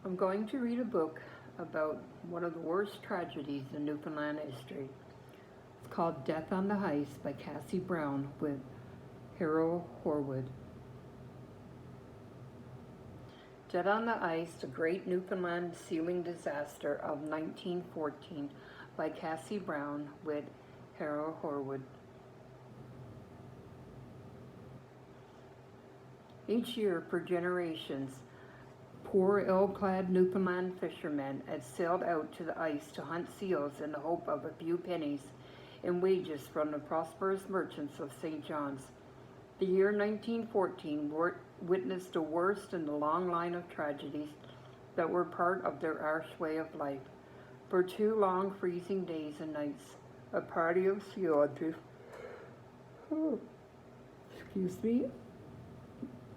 I'm going to read a book about one of the worst tragedies in Newfoundland history. It's called Death on the Ice by Cassie Brown with Harold Horwood. Dead on the Ice, The Great Newfoundland Sealing Disaster of 1914 by Cassie Brown with Harold Horwood. Each year for generations, poor ill-clad Newfoundland fishermen had sailed out to the ice to hunt seals in the hope of a few pennies in wages from the prosperous merchants of St. John's. The year 1914 witnessed the worst in the long line of tragedies that were part of their harsh way of life. For 2 long freezing days and nights, a party of seal hunters,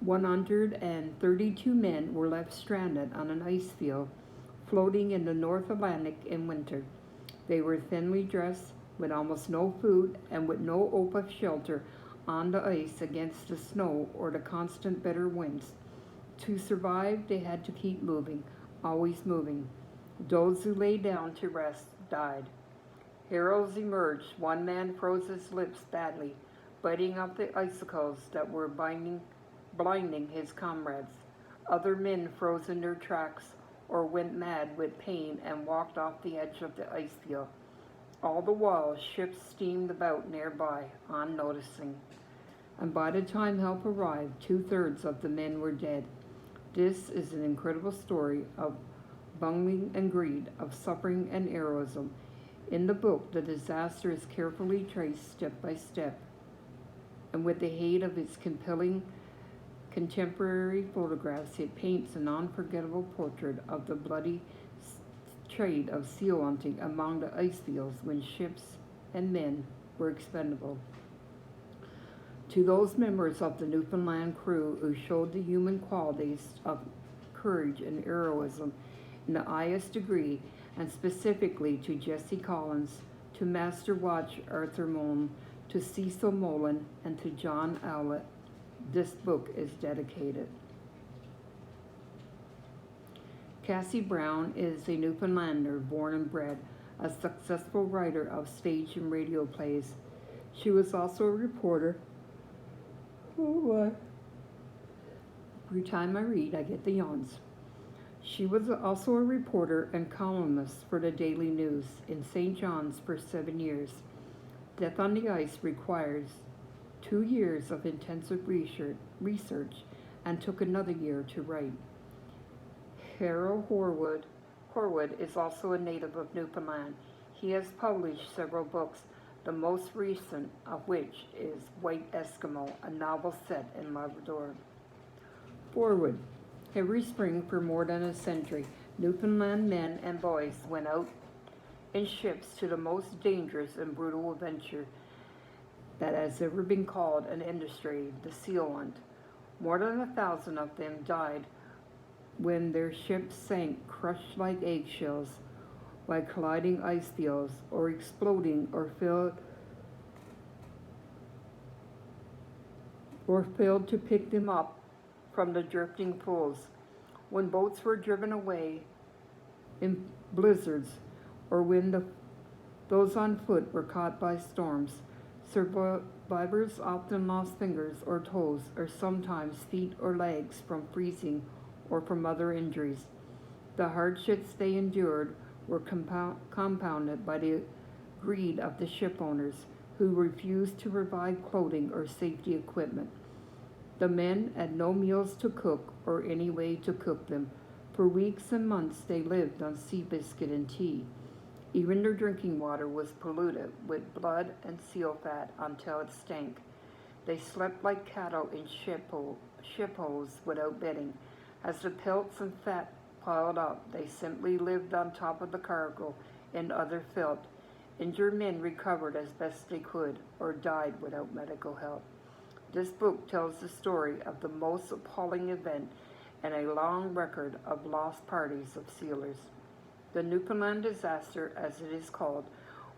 132 men were left stranded on an ice field floating in the North Atlantic in winter. They were thinly dressed, with almost no food, and with no hope of shelter on the ice against the snow or the constant bitter winds. To survive, they had to keep moving, always moving. Those who lay down to rest died. Heroes emerged. One man froze his lips badly, biting off the icicles that were blinding his comrades. Other men froze in their tracks or went mad with pain and walked off the edge of the ice field. All the while, ships steamed about nearby, unnoticing. And by the time help arrived, 2/3 of the men were dead. This is an incredible story of bungling and greed, of suffering and heroism. In the book, the disaster is carefully traced step by step, and with the aid of its compelling contemporary photographs, it paints an unforgettable portrait of the bloody trade of seal hunting among the ice fields when ships and men were expendable. To those members of the Newfoundland crew who showed the human qualities of courage and heroism in the highest degree, and specifically to Jesse Collins, to Master Watch Arthur Mullen, to Cecil Mullen, and to John Owlett, this book is dedicated. Cassie Brown is a Newfoundlander born and bred, a successful writer of stage and radio plays. She was also a reporter. Every time I read, I get the yawns. She was also a reporter and columnist for the Daily News in St. John's for 7 years. Death on the Ice requires 2 years of intensive research and took another year to write. Harold Horwood is also a native of Newfoundland. He has published several books, the most recent of which is White Eskimo, a novel set in Labrador. Forward. Every spring for more than a century, Newfoundland men and boys went out in ships to the most dangerous and brutal adventure that has ever been called an industry, the seal hunt. More than 1,000 of them died when their ships sank crushed like eggshells by colliding ice fields or exploding or failed to pick them up from the drifting pools. When boats were driven away in blizzards or when those on foot were caught by storms, survivors often lost fingers or toes, or sometimes feet or legs from freezing or from other injuries. The hardships they endured were compounded by the greed of the ship owners, who refused to provide clothing or safety equipment. The men had no meals to cook or any way to cook them. For weeks and months they lived on sea biscuit and tea. Even their drinking water was polluted with blood and seal fat until it stank. They slept like cattle in ship holes without bedding. As the pelts and fat piled up, they simply lived on top of the cargo and other filth. Injured men recovered as best they could or died without medical help. This book tells the story of the most appalling event and a long record of lost parties of sealers. The Newfoundland disaster, as it is called,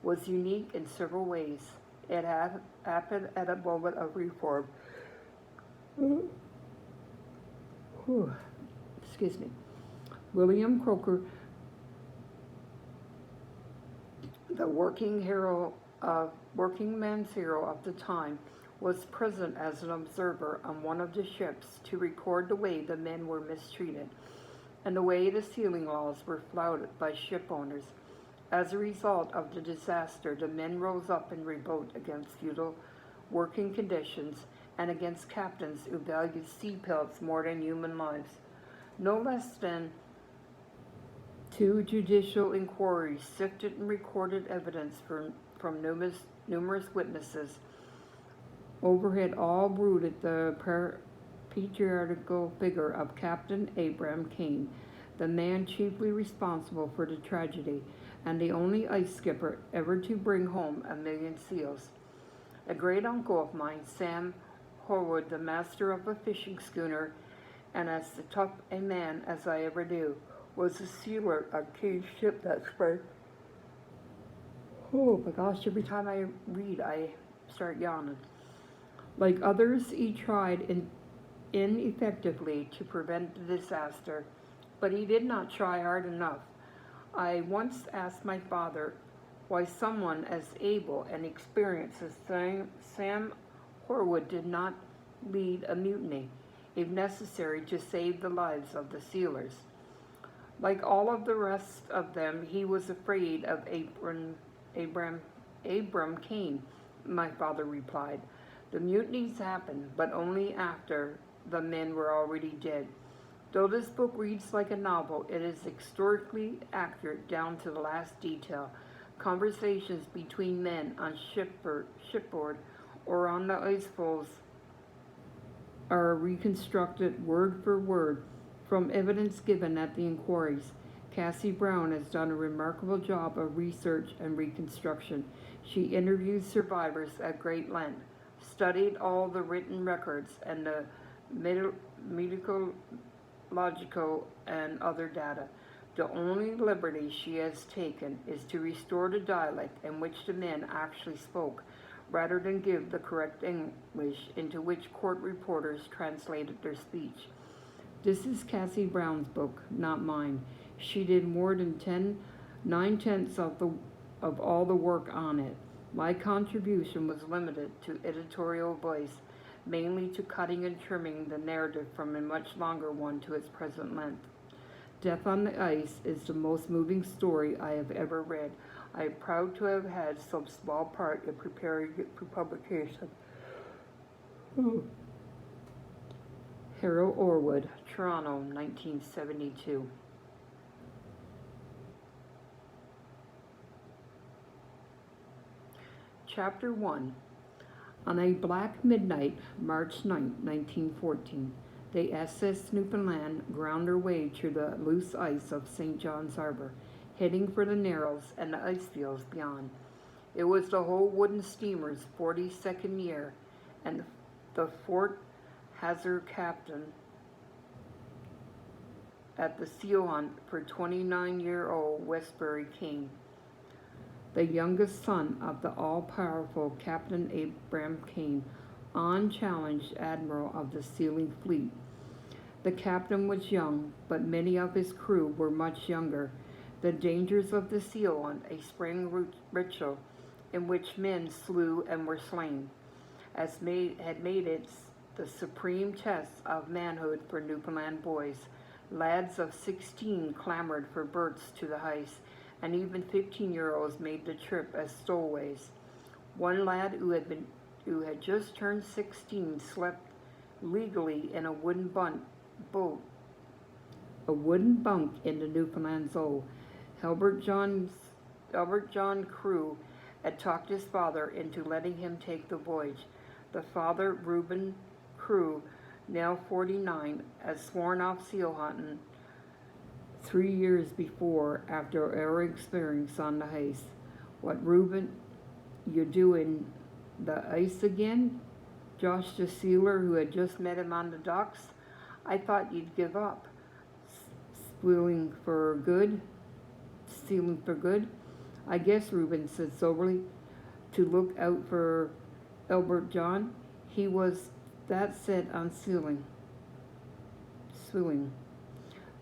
was unique in several ways. It happened at a moment of reform. Excuse me. William Croker, the working man's hero of the time, was present as an observer on one of the ships to record the way the men were mistreated and the way the sealing laws were flouted by ship owners. As a result of the disaster, the men rose up in revolt against feudal working conditions and against captains who valued sea pelts more than human lives. No less than two judicial inquiries sifted and recorded evidence from numerous witnesses. Overhead all brooded the patriarchal figure of Captain Abraham Kane, the man chiefly responsible for the tragedy, and the only ice skipper ever to bring home 1,000,000 seals. A great uncle of mine, Sam Horwood, the master of a fishing schooner, and as tough a man as I ever knew, was a sealer on Kane's ship that spring. Oh my gosh, every time I read, I start yawning. Like others, he tried ineffectively to prevent the disaster, but he did not try hard enough. I once asked my father why someone as able and experienced as Sam Horwood did not lead a mutiny, if necessary, to save the lives of the sealers. Like all of the rest of them, he was afraid of Abram Kane, my father replied. The mutinies happened, but only after the men were already dead. Though this book reads like a novel, it is historically accurate down to the last detail. Conversations between men on shipboard or on the icefalls are reconstructed word for word from evidence given at the inquiries. Cassie Brown has done a remarkable job of research and reconstruction. She interviewed survivors at great length, studied all the written records and the medical, logical, and other data. The only liberty she has taken is to restore the dialect in which the men actually spoke, rather than give the correct English into which court reporters translated their speech. This is Cassie Brown's book, not mine. She did more than 9/10 of all the work on it. My contribution was limited to editorial voice, mainly to cutting and trimming the narrative from a much longer one to its present length. Death on the Ice is the most moving story I have ever read. I am proud to have had some small part in preparing it for publication. Harold Orwood, Toronto, 1972. Chapter 1. On a black midnight, March 9, 1914, the SS Newfoundland ground her way through the loose ice of St. John's Harbor, heading for the Narrows and the ice fields beyond. It was the whole wooden steamer's 42nd year, and the Fort Hazard captain at the seal hunt for 29-year-old Westbury King, the youngest son of the all-powerful Captain Abraham Kane, unchallenged admiral of the sealing fleet. The captain was young, but many of his crew were much younger. The dangers of the seal hunt, a spring ritual in which men slew and were slain, had made it the supreme test of manhood for Newfoundland boys. Lads of 16 clamored for berths to the ice, and even 15-year-olds made the trip as stowaways. One lad who had just turned 16 slept legally in a wooden bunk in the Newfoundland Zoo. Albert John Crew had talked his father into letting him take the voyage. The father, Reuben Crew, now 49, had sworn off seal hunting 3 years before after our experience on the ice. What, Reuben, you doing the ice again? Josh the sealer, who had just met him on the docks. I thought you'd give up. Sealing for good? I guess, Reuben said soberly, to look out for Albert John. He was that set on sealing.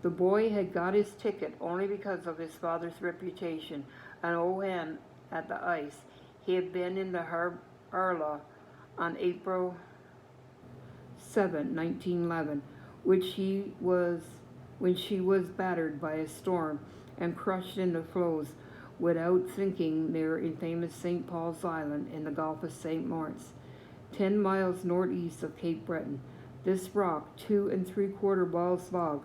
The boy had got his ticket only because of his father's reputation, an old hand at the ice. He had been in the Arla on April 7, 1911, when she was battered by a storm and crushed in the floes without sinking near infamous St. Paul's Island in the Gulf of St. Lawrence, 10 miles northeast of Cape Breton. This rock, 2 3/4 miles long,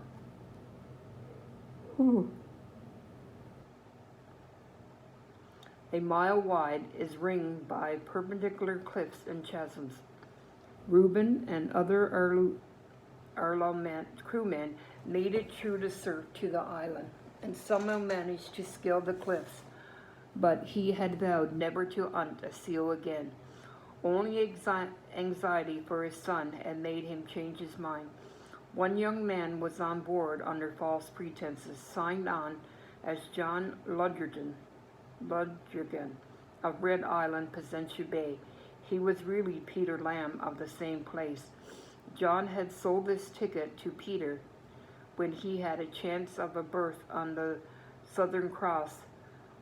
a mile wide, is ringed by perpendicular cliffs and chasms. Reuben and other crewmen made it through the surf to the island, and somehow managed to scale the cliffs, but he had vowed never to hunt a seal again. Only anxiety for his son had made him change his mind. One young man was on board under false pretenses, signed on as John Ludgerton of Red Island, Placentia Bay. He was really Peter Lamb of the same place. John had sold this ticket to Peter when he had a chance of a berth on the Southern Cross,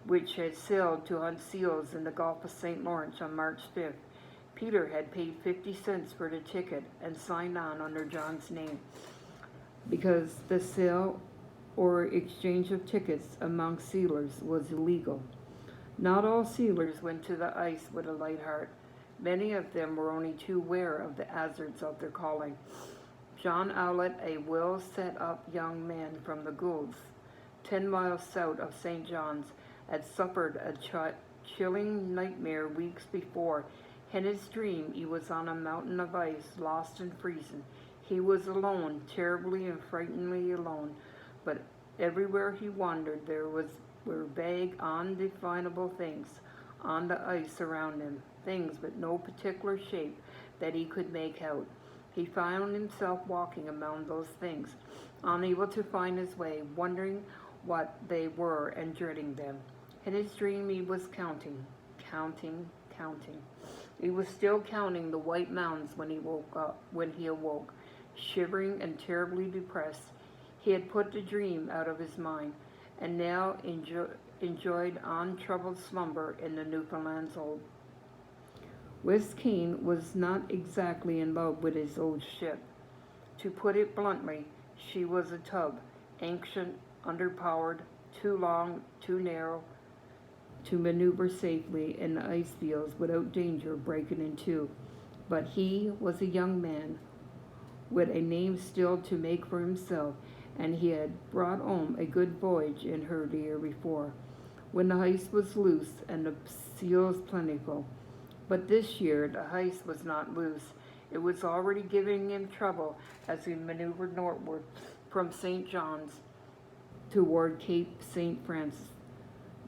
which had sailed to hunt seals in the Gulf of St. Lawrence on March 5th. Peter had paid 50 cents for the ticket and signed on under John's name, because the sale or exchange of tickets among sealers was illegal. Not all sealers went to the ice with a light heart. Many of them were only too aware of the hazards of their calling. John Owlett, a well-set-up young man from the Goulds, 10 miles south of St. John's, had suffered a chilling nightmare weeks before. In his dream, he was on a mountain of ice, lost and freezing. He was alone, terribly and frighteningly alone, but everywhere he wandered there were vague, undefinable things on the ice around him, things with no particular shape that he could make out. He found himself walking among those things, unable to find his way, wondering what they were and dreading them. In his dream he was counting. He was still counting the white mountains when he awoke, shivering and terribly depressed. He had put the dream out of his mind, and now enjoyed untroubled slumber in the Newfoundland's Hold. Wes Kane was not exactly in love with his old ship. To put it bluntly, she was a tub, ancient, underpowered, too long, too narrow to maneuver safely in the ice fields without danger of breaking in two. But he was a young man with a name still to make for himself, and he had brought home a good voyage in her the year before, when the ice was loose and the seals plentiful. But this year the ice was not loose. It was already giving him trouble as he maneuvered northward from St. John's toward Cape St. Francis.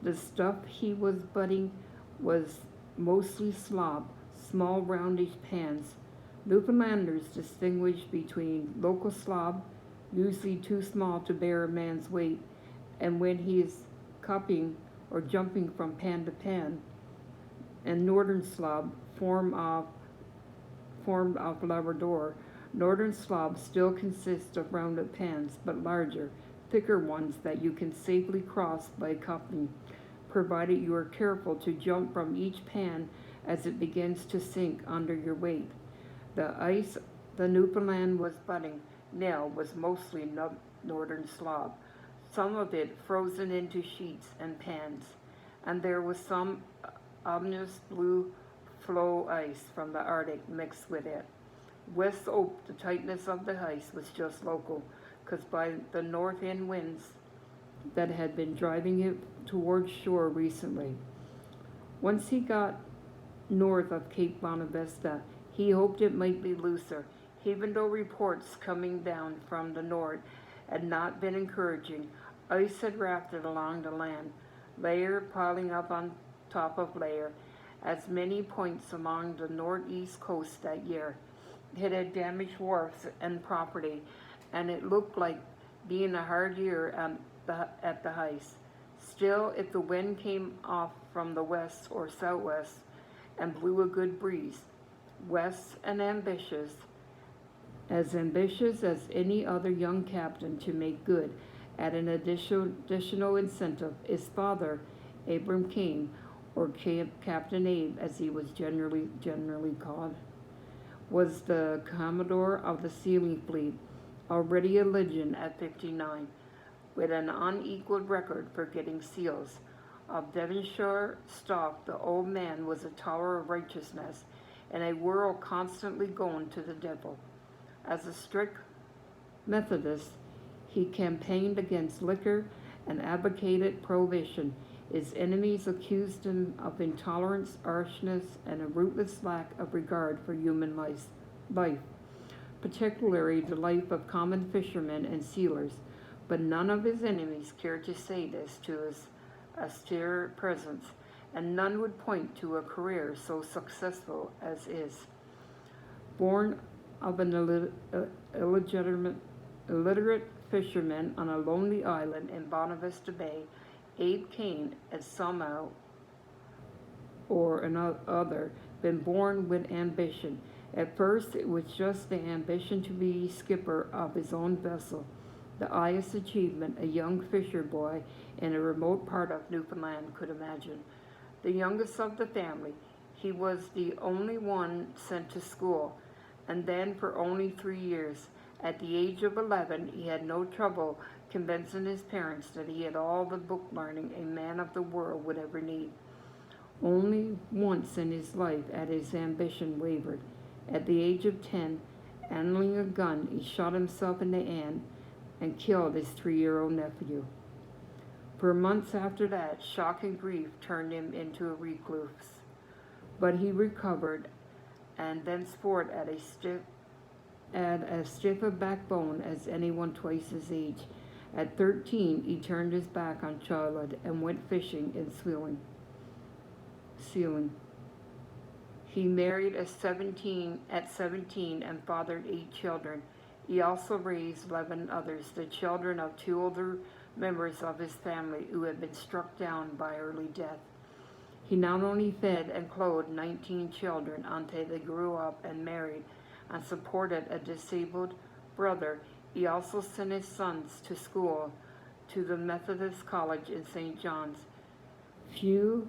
The stuff he was butting was mostly slob, small roundish pans. Newfoundlanders distinguish between local slob, usually too small to bear a man's weight, and when he is cupping or jumping from pan to pan, and northern slob, formed of Labrador. Northern slob still consists of rounded pans, but larger, thicker ones that you can safely cross by cupping, provided you are careful to jump from each pan as it begins to sink under your weight. The ice the Newfoundland was butting now was mostly northern slob, some of it frozen into sheets and pans, and there was some ominous blue floe ice from the Arctic mixed with it. West hoped the tightness of the ice was just local, because by the north end winds that had been driving it towards shore recently. Once he got north of Cape Bonavista, he hoped it might be looser, even though reports coming down from the north had not been encouraging. Ice had rafted along the land, layer piling up on top of layer, as many points along the northeast coast that year. It had damaged wharfs and property, and it looked like being a hard year at the ice. Still, if the wind came off from the west or southwest and blew a good breeze, west and ambitious, as ambitious as any other young captain to make good at an additional incentive. His father, Abram Kane, or Captain Abe as he was generally called, was the commodore of the sealing fleet, already a legend at 59, with an unequaled record for getting seals. Of Devonshire stock, the old man was a tower of righteousness, and a world constantly going to the devil. As a strict Methodist, he campaigned against liquor and advocated prohibition. His enemies accused him of intolerance, harshness, and a rootless lack of regard for human life, particularly the life of common fishermen and sealers. But none of his enemies cared to say this to his austere presence, and none would point to a career so successful as his. Born of an illiterate fisherman on a lonely island in Bonavista Bay, Abe Kane had somehow or another been born with ambition. At first, it was just the ambition to be skipper of his own vessel, the highest achievement a young fisher boy in a remote part of Newfoundland could imagine. The youngest of the family, he was the only one sent to school, and then for only 3 years. At the age of 11, he had no trouble convincing his parents that he had all the book learning a man of the world would ever need. Only once in his life had his ambition wavered. At the age of 10, handling a gun, he shot himself in the hand and killed his 3-year-old nephew. For months after that, shock and grief turned him into a recluse. But he recovered, and thenceforth had as stiff a backbone as anyone twice his age. At 13, he turned his back on childhood and went fishing and sealing. He married at 17 and fathered 8 children. He also raised 11 others, the children of 2 older members of his family who had been struck down by early death. He not only fed and clothed 19 children until they grew up and married and supported a disabled brother, he also sent his sons to school to the Methodist College in St. John's. Few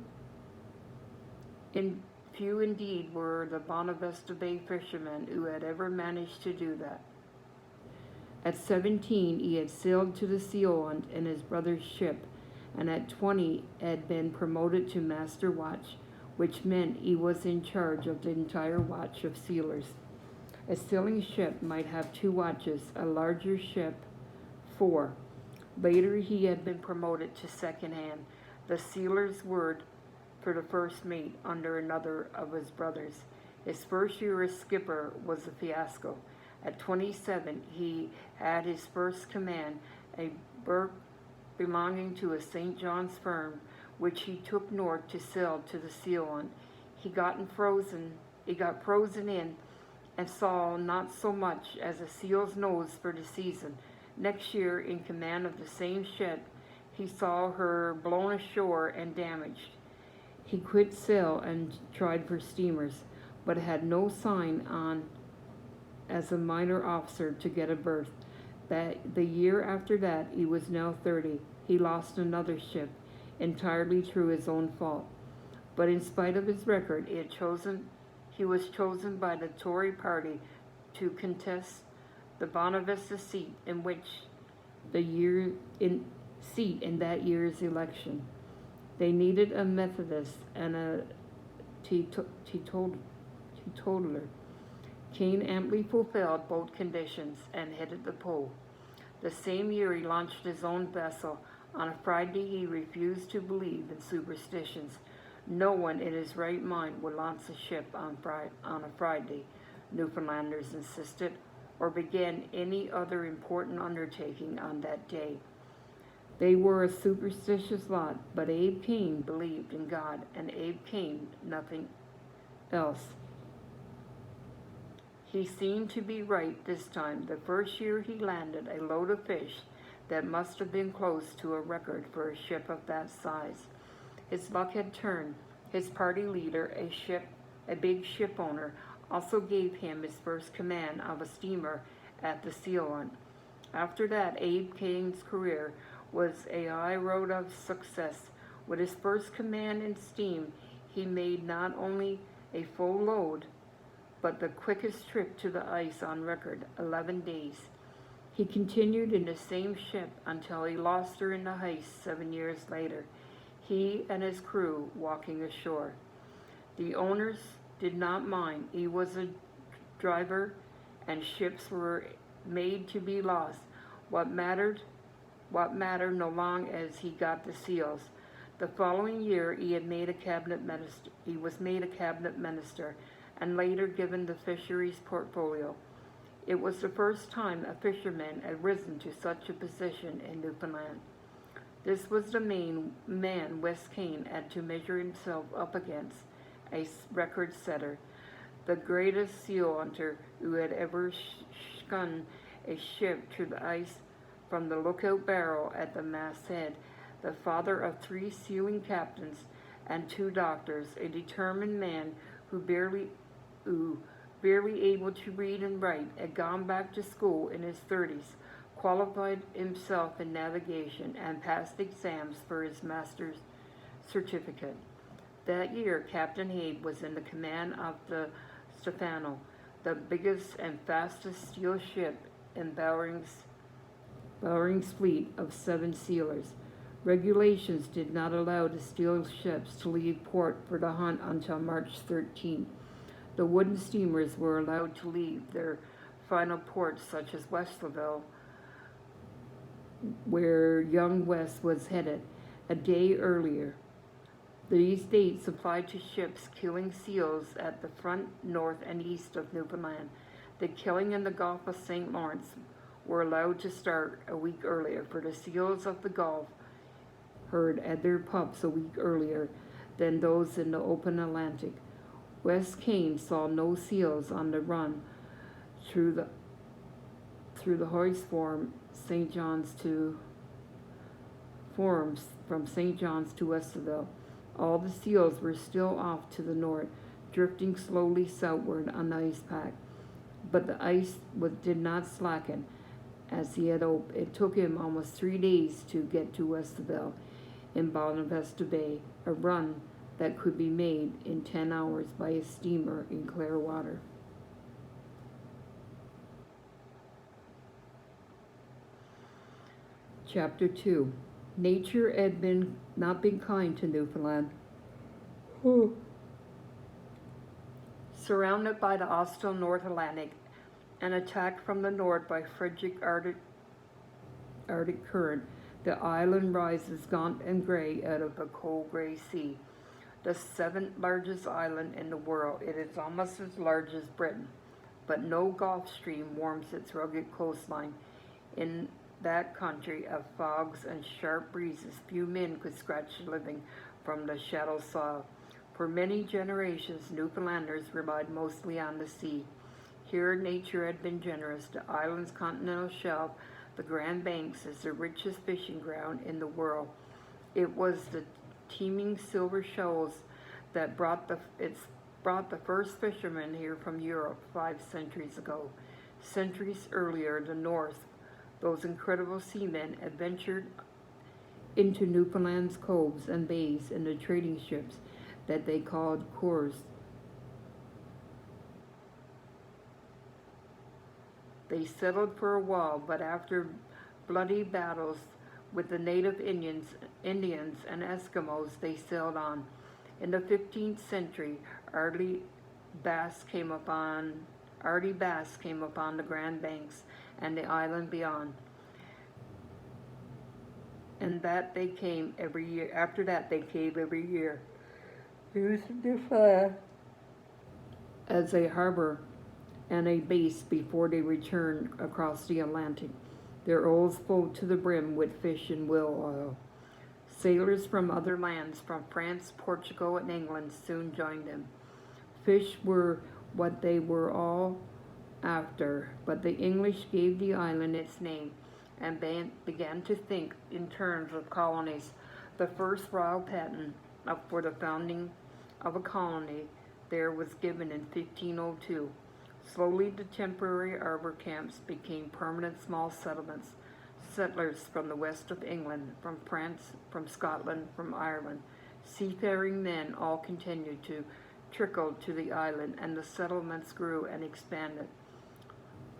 indeed were the Bonavista Bay fishermen who had ever managed to do that. At 17, he had sailed to the seal hunt in his brother's ship, and at 20 had been promoted to master watch, which meant he was in charge of the entire watch of sealers. A sealing ship might have 2 watches, a larger ship 4. Later he had been promoted to second hand, the sealer's word for the first mate under another of his brothers. His first year as skipper was a fiasco. At 27, he had his first command, a berth belonging to a St. John's firm, which he took north to sail to the seal hunt. He got frozen in and saw not so much as a seal's nose for the season. Next year, in command of the same ship, he saw her blown ashore and damaged. He quit sail and tried for steamers, but had no sign on as a minor officer to get a berth. That the year after that, he was now 30. He lost another ship, entirely through his own fault. But in spite of his record, he was chosen by the Tory party to contest the Bonavista seat in that year's election. They needed a Methodist and a teetotaler. Kane amply fulfilled both conditions and headed the pole. The same year he launched his own vessel. On a Friday he refused to believe in superstitions. No one in his right mind would launch a ship on a Friday, Newfoundlanders insisted, or begin any other important undertaking on that day. They were a superstitious lot, but Abe Kane believed in God, and Abe Kane nothing else. He seemed to be right this time. The first year he landed a load of fish that must have been close to a record for a ship of that size. His luck had turned. His party leader, a big ship owner, also gave him his first command of a steamer at the Seal Hunt. After that, Abe Kane's career was a high road of success. With his first command in steam, he made not only a full load, but the quickest trip to the ice on record, 11 days. He continued in the same ship until he lost her in the ice 7 years later, he and his crew walking ashore. The owners did not mind. He was a driver, and ships were made to be lost. What mattered no long as he got the seals. The following year he was made a cabinet minister and later given the fisheries portfolio. It was the first time a fisherman had risen to such a position in Newfoundland. This was the main man Wes Kane had to measure himself up against, a record setter, the greatest seal hunter who had ever shunned a ship through the ice from the lookout barrel at the masthead, the father of 3 sealing captains and 2 doctors, a determined man who barely able to read and write, had gone back to school in his 30s, qualified himself in navigation, and passed exams for his master's certificate. That year, Captain Abe was in the command of the Stefano, the biggest and fastest steel ship in Bowring's fleet of 7 sealers. Regulations did not allow the steel ships to leave port for the hunt until March 13th. The wooden steamers were allowed to leave their final ports, such as Westerville, where young West was headed, a day earlier. These dates applied to ships killing seals at the front, north, and east of Newfoundland. The killing in the Gulf of St. Lawrence were allowed to start a week earlier, for the seals of the Gulf herd had their pups a week earlier than those in the open Atlantic. Wes Kane saw no seals on the run through the hoist form St. John's to forms from St. John's to Westerville. All the seals were still off to the north, drifting slowly southward on the ice pack. But the ice did not slacken as he had hoped. It took him almost 3 days to get to Westerville in Bonavista Bay, a run that could be made in 10 hours by a steamer in clear water. Chapter 2. Nature had not been kind to Newfoundland. Surrounded by the hostile North Atlantic and attacked from the north by frigid Arctic current, the island rises gaunt and gray out of a cold gray sea. The 7th largest island in the world, it is almost as large as Britain, but no Gulf Stream warms its rugged coastline. In that country of fogs and sharp breezes, few men could scratch a living from the shallow soil. For many generations, Newfoundlanders relied mostly on the sea. Here nature had been generous. The island's continental shelf, the Grand Banks, is the richest fishing ground in the world. It was the teeming silver shoals that brought the first fishermen here from Europe 5 centuries ago. Centuries earlier, the North, those incredible seamen, adventured into Newfoundland's coves and bays in the trading ships that they called cours. They settled for a while, but after bloody battles with the native Indians and Eskimos, they sailed on. In the 15th century, Artie Bass came upon the Grand Banks and the island beyond. And that they came every year. After that, they came every year, using their fire as a harbor and a base before they returned across the Atlantic, their oars full to the brim with fish and whale oil. Sailors from other lands, from France, Portugal, and England, soon joined them. Fish were what they were all after, but the English gave the island its name and began to think in terms of colonies. The first royal patent for the founding of a colony there was given in 1502. Slowly, the temporary arbor camps became permanent small settlements. Settlers from the west of England, from France, from Scotland, from Ireland, seafaring men all continued to trickle to the island, and the settlements grew and expanded.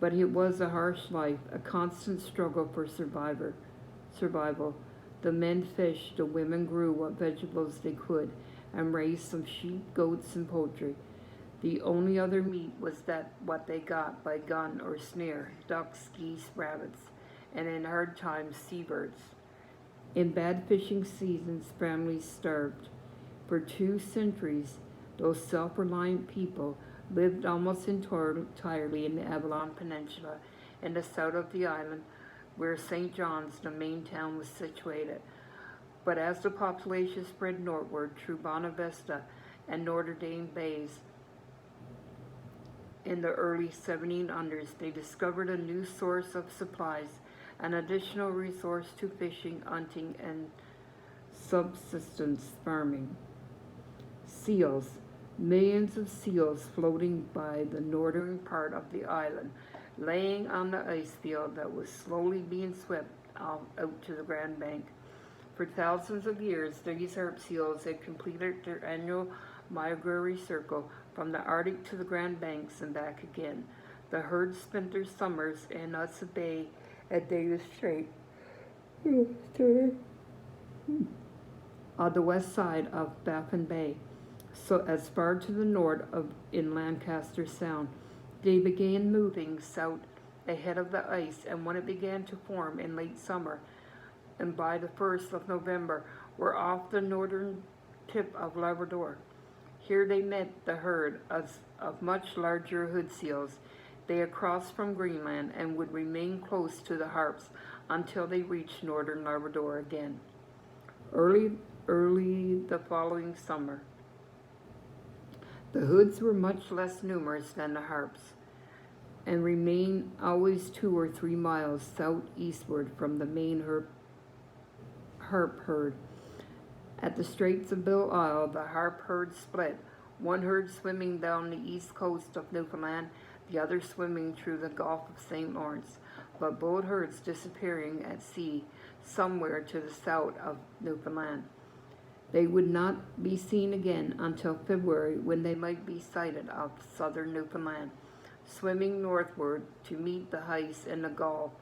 But it was a harsh life, a constant struggle for survival. The men fished, the women grew what vegetables they could, and raised some sheep, goats, and poultry. The only other meat was that what they got by gun or snare, ducks, geese, rabbits, and in hard times, seabirds. In bad fishing seasons, families starved. For 2 centuries, those self-reliant people lived almost entirely in the Avalon Peninsula, in the south of the island, where St. John's, the main town, was situated. But as the population spread northward through Bonavista and Notre Dame Bays in the early 1700s, they discovered a new source of supplies, an additional resource to fishing, hunting, and subsistence farming. Seals. Millions of seals floating by the northern part of the island, laying on the ice field that was slowly being swept out to the Grand Bank. For thousands of years, these harp seals had completed their annual migratory circle from the Arctic to the Grand Banks and back again. The herd spent their summers in Hudson Bay at Davis Strait, on the west side of Baffin Bay, so as far to the north of in Lancaster Sound. They began moving south ahead of the ice, and when it began to form in late summer, and by the 1st of November, were off the northern tip of Labrador. Here they met the herd of much larger hood seals. They had crossed from Greenland and would remain close to the harps until they reached northern Labrador again. Early the following summer, the hoods were much less numerous than the harps, and remained always 2 or 3 miles southeastward from the main harp herd. At the Straits of Belle Isle, the harp herd split, one herd swimming down the east coast of Newfoundland, the other swimming through the Gulf of St. Lawrence, but both herds disappearing at sea somewhere to the south of Newfoundland. They would not be seen again until February, when they might be sighted off southern Newfoundland, swimming northward to meet the ice in the Gulf